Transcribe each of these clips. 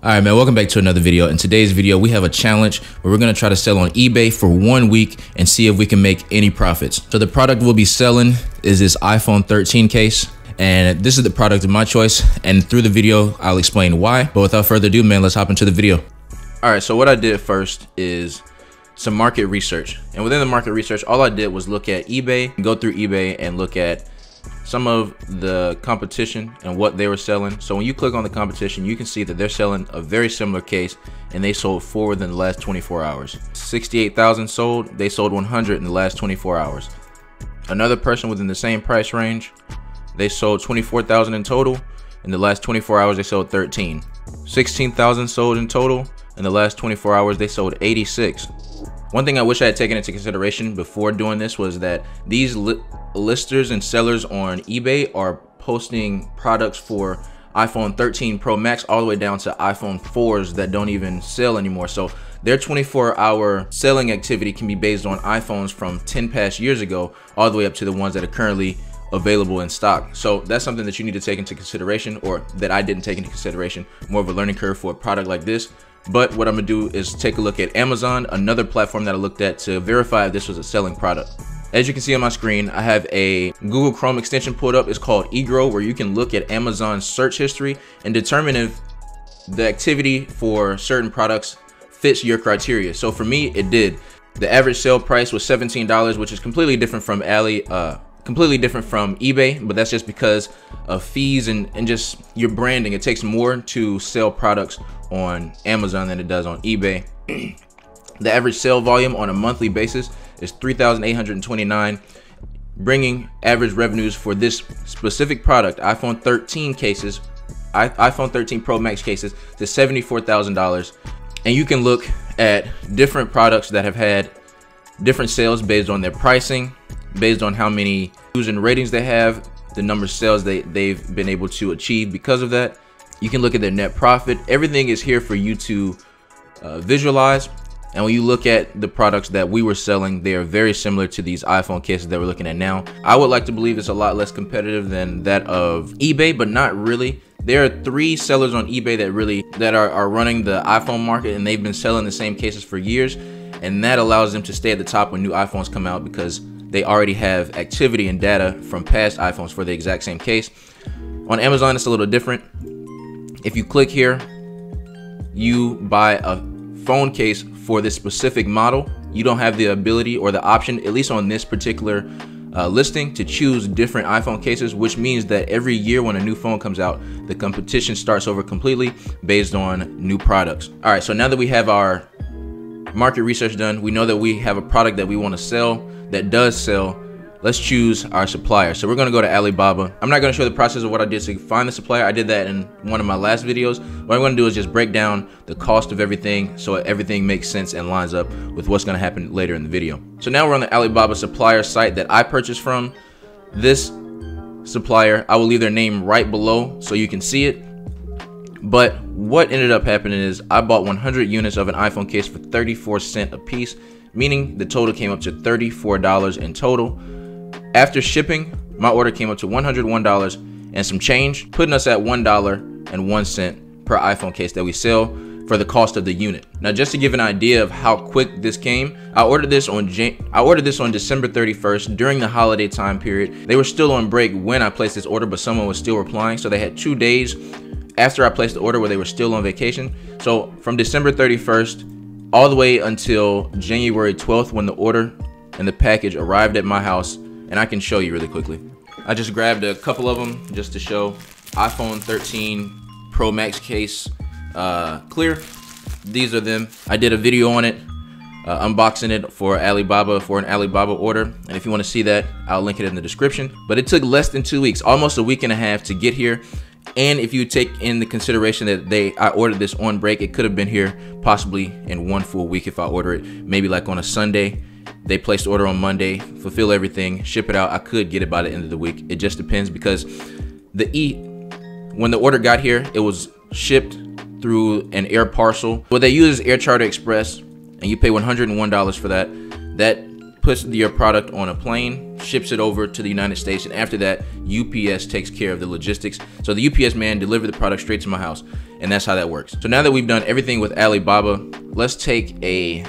All right, man, welcome back to another video. In today's video, we have a challenge where we're gonna try to sell on eBay for 1 week and see if we can make any profits. So the product we'll be selling is this iPhone 13 case. And this is the product of my choice. And through the video, I'll explain why. But without further ado, man, let's hop into the video. All right, so what I did first is some market research. And within the market research, all I did was look at eBay, go through eBay and look at some of the competition and what they were selling. So when you click on the competition, you can see that they're selling a very similar case and they sold 4 within the last 24 hours. 68,000 sold, they sold 100 in the last 24 hours. Another person within the same price range, they sold 24,000 in total. In the last 24 hours, they sold 13. 16,000 sold in total. In the last 24 hours, they sold 86. One thing I wish I had taken into consideration before doing this was that these listers and sellers on eBay are posting products for iPhone 13 Pro Max all the way down to iPhone 4s that don't even sell anymore. So their 24-hour selling activity can be based on iPhones from 10 past years ago all the way up to the ones that are currently available in stock. So that's something that you need to take into consideration, or that I didn't take into consideration. More of a learning curve for a product like this. But what I'm gonna do is take a look at Amazon, another platform that I looked at to verify if this was a selling product. As you can see on my screen, I have a Google Chrome extension pulled up. It's called eGrow, where you can look at Amazon's search history and determine if the activity for certain products fits your criteria. So for me, it did. The average sale price was $17, which is completely different from eBay, but that's just because of fees and just your branding. It takes more to sell products on Amazon than it does on eBay. The average sale volume on a monthly basis is 3,829, bringing average revenues for this specific product, iPhone 13 cases, iPhone 13 Pro Max cases, to $74,000. And you can look at different products that have had different sales based on their pricing, based on how many views and ratings they have, the number of sales they've been able to achieve because of that. You can look at their net profit. Everything is here for you to visualize. And when you look at the products that we were selling, they are very similar to these iPhone cases that we're looking at now. I would like to believe it's a lot less competitive than that of eBay, but not really. There are 3 sellers on eBay that are running the iPhone market, and they've been selling the same cases for years. And that allows them to stay at the top when new iPhones come out, because they already have activity and data from past iPhones for the exact same case. On Amazon, it's a little different. If you click here, you buy a phone case for this specific model. You don't have the ability or the option, at least on this particular listing, to choose different iPhone cases, which means that every year when a new phone comes out, the competition starts over completely based on new products. All right, so now that we have our market research done, we know that we have a product that we want to sell that does sell. Let's choose our supplier. So we're going to go to Alibaba. I'm not going to show the process of what I did to find the supplier. I did that in one of my last videos. What I'm going to do is just break down the cost of everything so everything makes sense and lines up with what's going to happen later in the video. So now we're on the Alibaba supplier site that I purchased from. This supplier, I will leave their name right below so you can see it. But what ended up happening is I bought 100 units of an iPhone case for 34 cents a piece, meaning the total came up to $34 in total. After shipping, my order came up to $101 and some change, putting us at $1.01 per iPhone case that we sell for the cost of the unit. Now, just to give an idea of how quick this came, I ordered this on December 31st during the holiday time period. They were still on break when I placed this order, but someone was still replying. So they had 2 days after I placed the order where they were still on vacation. So from December 31st all the way until January 12th, when the order and the package arrived at my house. And I can show you really quickly. I just grabbed a couple of them just to show. iPhone 13 Pro Max case, clear. These are them. I did a video on it, unboxing it for an Alibaba order. And if you want to see that, I'll link it in the description. But it took less than 2 weeks, almost a week and a half to get here. And if you take in the consideration that I ordered this on break, it could have been here possibly in 1 full week if I order it maybe like on a Sunday. They placed the order on Monday, fulfill everything, ship it out. I could get it by the end of the week. It just depends, because when the order got here, it was shipped through an air parcel. What they use is Air Charter Express, and you pay $101 for that. That puts your product on a plane, ships it over to the United States, and after that, UPS takes care of the logistics. So the UPS man delivered the product straight to my house. and that's how that works. So now that we've done everything with Alibaba, let's take a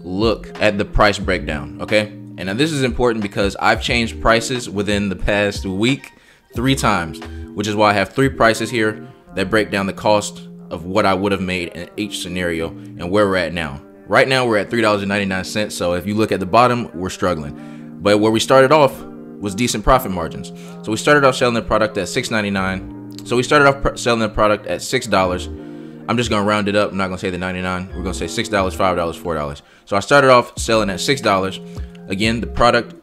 look at the price breakdown, okay? And now this is important because I've changed prices within the past week 3 times, which is why I have 3 prices here that break down the cost of what I would have made in each scenario and where we're at now. Right now we're at $3.99, so if you look at the bottom, we're struggling. But where we started off was decent profit margins. So we started off selling the product at $6.99. So we started off selling the product at $6. I'm just gonna round it up. I'm not gonna say the 99. We're gonna say $6, $5, $4. So I started off selling at $6. Again, the product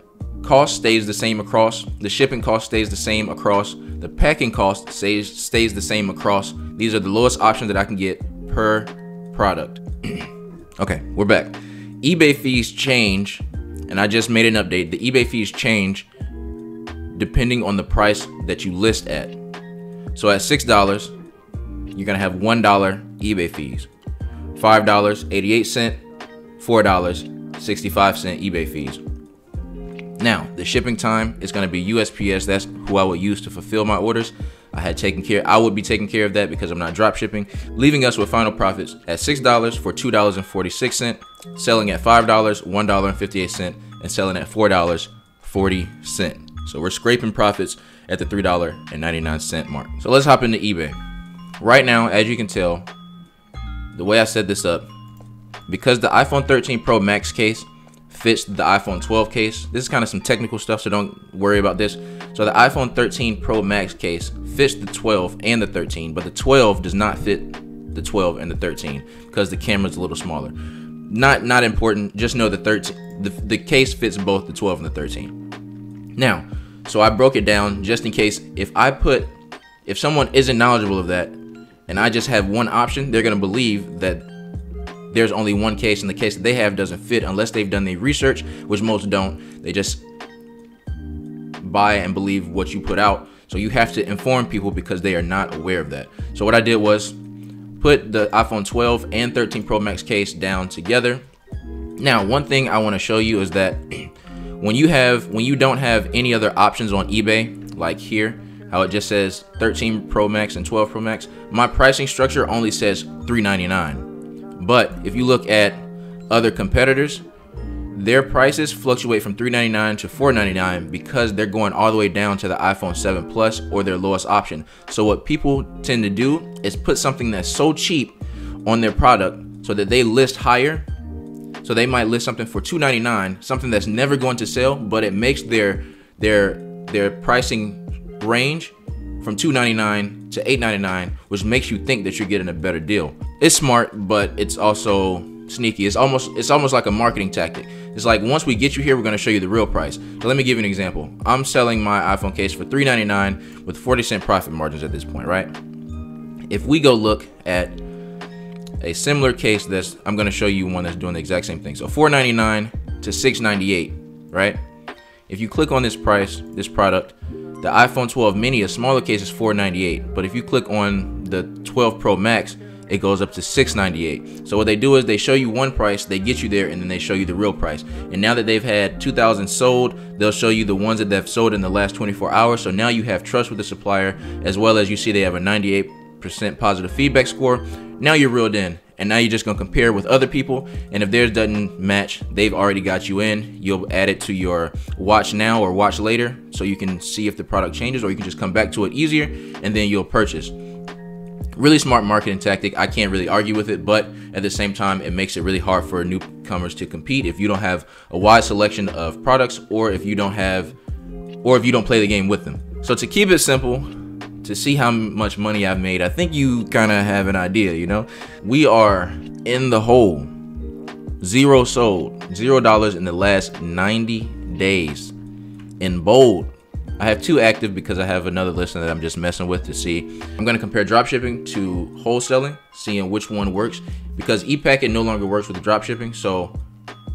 cost stays the same across. The shipping cost stays the same across. The packing cost stays the same across. These are the lowest options that I can get per product. Okay, we're back. eBay fees change, and I just made an update. The eBay fees change depending on the price that you list at. So at $6, you're gonna have $1 eBay fees, $5, 88 $4, 65 eBay fees. Now, the shipping time is going to be USPS. That's who I would use to fulfill my orders. I would be taking care of that because I'm not drop shipping, leaving us with final profits at $6 for $2.46, selling at $5, $1.58, and selling at $4.40. So we're scraping profits at the $3.99 mark. So let's hop into eBay. Right now, as you can tell, the way I set this up, because the iPhone 13 Pro Max case fits the iPhone 12 case. This is kind of some technical stuff, so don't worry about this. So the iPhone 13 Pro Max case fits the 12 and the 13, but the 12 does not fit the 12 and the 13 because the camera's a little smaller. Not important. Just know the case fits both the 12 and the 13. Now, so I broke it down just in case if someone isn't knowledgeable of that and I just have one option, they're gonna believe that there's only one case, and the case that they have doesn't fit unless they've done the research, which most don't. They just buy and believe what you put out. So you have to inform people because they are not aware of that. So what I did was put the iPhone 12 and 13 Pro Max case down together. Now, one thing I want to show you is that when you don't have any other options on eBay, like here, how it just says 13 Pro Max and 12 Pro Max, my pricing structure only says $399. But if you look at other competitors, their prices fluctuate from $399 to $499 because they're going all the way down to the iPhone 7 Plus or their lowest option. So what people tend to do is put something that's so cheap on their product so that they list higher. So they might list something for $299, something that's never going to sell, but it makes their pricing range from $299 to $899, which makes you think that you're getting a better deal. It's smart, but it's also sneaky. It's almost like a marketing tactic. It's like, once we get you here, we're going to show you the real price. So let me give you an example. I'm selling my iPhone case for $399 with 40% profit margins at this point, right? If we go look at a similar case, I'm going to show you one that's doing the exact same thing. So $499 to $698, right? If you click on this product, the iPhone 12 mini, a smaller case, is $498. But if you click on the 12 Pro Max, it goes up to $698. So what they do is they show you one price, they get you there, and then they show you the real price. And now that they've had 2,000 sold, they'll show you the ones that they've sold in the last 24 hours. So now you have trust with the supplier, as well as you see they have a 98% positive feedback score. Now you're reeled in, and now you're just gonna compare with other people, and if theirs doesn't match, they've already got you in. You'll add it to your watch now or watch later, so you can see if the product changes, or you can just come back to it easier, and then you'll purchase. Really smart marketing tactic. I can't really argue with it, but at the same time, it makes it really hard for newcomers to compete if you don't have a wide selection of products, or if you don't play the game with them. So to keep it simple, to see how much money I've made, I think you kind of have an idea, you know? We are in the hole. Zero sold, $0 in the last 90 days. In bold, I have 2 active because I have another listener that I'm just messing with to see. I'm gonna compare dropshipping to wholesaling, seeing which one works, because ePacket no longer works with the dropshipping, so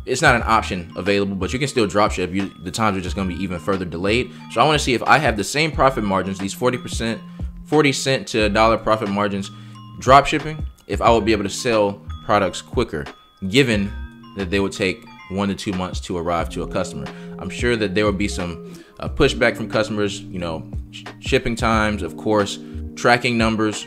it's not an option available, but you can still dropship. The times are just gonna be even further delayed. So I wanna see if I have the same profit margins, these 40 cent to $1 profit margins dropshipping, if I would be able to sell products quicker, given that they would take 1 to 2 months to arrive to a customer. I'm sure that there would be some pushback from customers, you know, shipping times, of course, tracking numbers,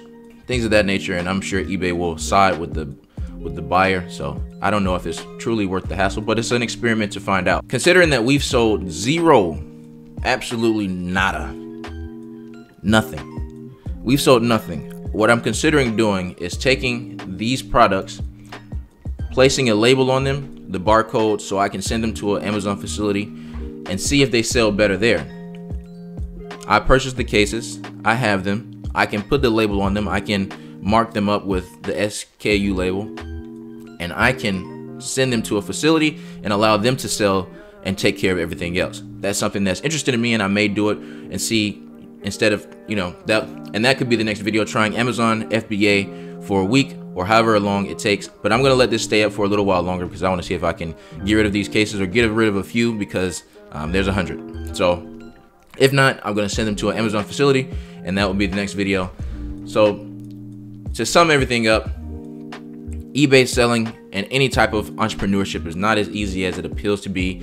things of that nature. And I'm sure eBay will side with the buyer. So I don't know if it's truly worth the hassle, but it's an experiment to find out. Considering that we've sold zero, absolutely nada, nothing. We've sold nothing. What I'm considering doing is taking these products, placing a label on them, the barcode, so I can send them to an Amazon facility and see if they sell better there. I purchased the cases, I have them, I can put the label on them, I can mark them up with the SKU label, and I can send them to a facility and allow them to sell and take care of everything else. That's something that's interesting to me, and I may do it and see, instead of, you know, that could be the next video, trying Amazon FBA for a week or however long it takes. But I'm gonna let this stay up for a little while longer because I want to see if I can get rid of these cases or get rid of a few, because there's 100. So if not, I'm gonna send them to an Amazon facility, and that will be the next video. So to sum everything up, eBay selling and any type of entrepreneurship is not as easy as it appears to be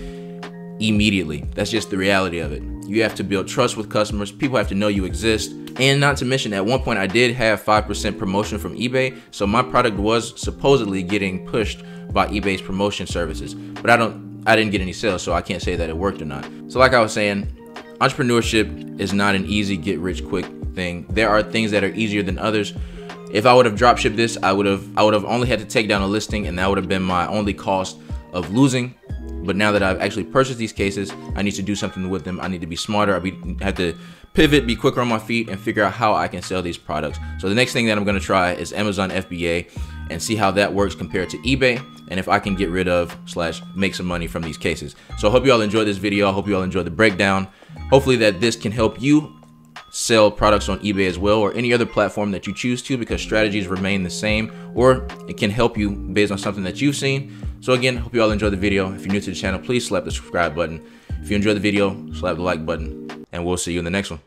immediately. That's just the reality of it. You have to build trust with customers. People have to know you exist. And not to mention, at one point I did have 5% promotion from eBay. So my product was supposedly getting pushed by eBay's promotion services, but I didn't get any sales, so I can't say that it worked or not. So like I was saying, entrepreneurship is not an easy get rich quick thing. There are things that are easier than others. If I would have drop shipped this, I would have only had to take down a listing, and that would have been my only cost of losing. But now that I've actually purchased these cases, I need to do something with them. I need to be smarter. I have to pivot, be quicker on my feet, and figure out how I can sell these products. So the next thing that I'm gonna try is Amazon FBA and see how that works compared to eBay, and if I can get rid of / make some money from these cases. So I hope you all enjoyed this video. I hope you all enjoyed the breakdown. Hopefully that this can help you sell products on eBay as well, or any other platform that you choose to, because strategies remain the same, or it can help you based on something that you've seen. So again, hope you all enjoyed the video. If you're new to the channel, please slap the subscribe button. If you enjoyed the video, slap the like button, and we'll see you in the next one.